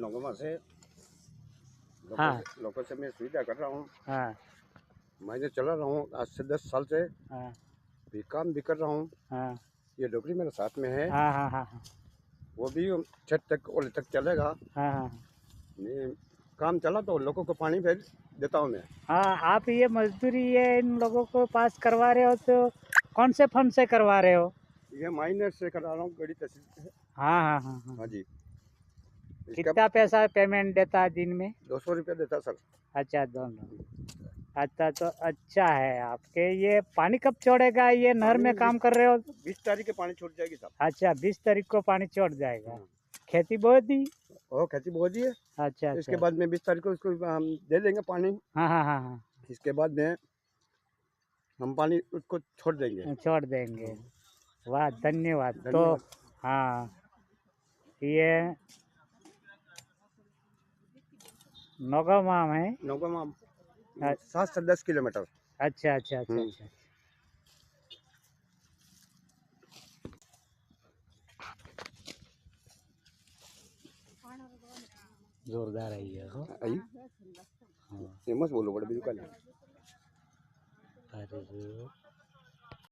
नौगमा से हाँ। लोगों से मैं सुविधा कर रहा हूँ। हाँ मैं चला रहा हूँ आज से 10 साल से, हाँ भी काम भी कर रहा हूँ। हाँ ये डोकरी मेरे साथ में है, हाँ हाँ हाँ वो भी छत तक ओले तक चलेगा। हाँ हाँ नहीं, काम चला तो लोगों को पानी भेज देता हूँ मैं। हाँ। आप ये मजदूरी ये इन लोगों को पास करवा रहे हो तो कौन से फंड से करवा रहे हो? ये माइनर से करा रहा हूँ, गड़ी तहसील से। हाँ हाँ हाँ हाँ। हाँ जी। कितना पैसा पेमेंट देता है दिन में? 200 रुपया देता सर। अच्छा दोनों। अच्छा तो अच्छा है। आपके ये पानी कब छोड़ेगा? ये नहर में काम कर रहे हो? 20 तारीख के पानी छूट जाएगी साहब। अच्छा 20 तारीख को पानी छोड़ जाएगा। हाँ। खेती बो दी? और खेती बो दी है। अच्छा इसके अच्छा। बाद में 20 तारीख को इसको हम दे देंगे पानी। हाँ हाँ हाँ हाँ इसके बाद में हम पानी उसको छोड़ देंगे। छोड़ देंगे। वाह धन्यवाद। तो धन्यवाद। हाँ ये नौगामा है। नौगमा अ- 7 से 10 किलोमीटर। अच्छा अच्छा अच्छा अच्छा। जोरदार है ये हो। आई हाँ। फेमस बोलो बड़े बिल्कुल। अरे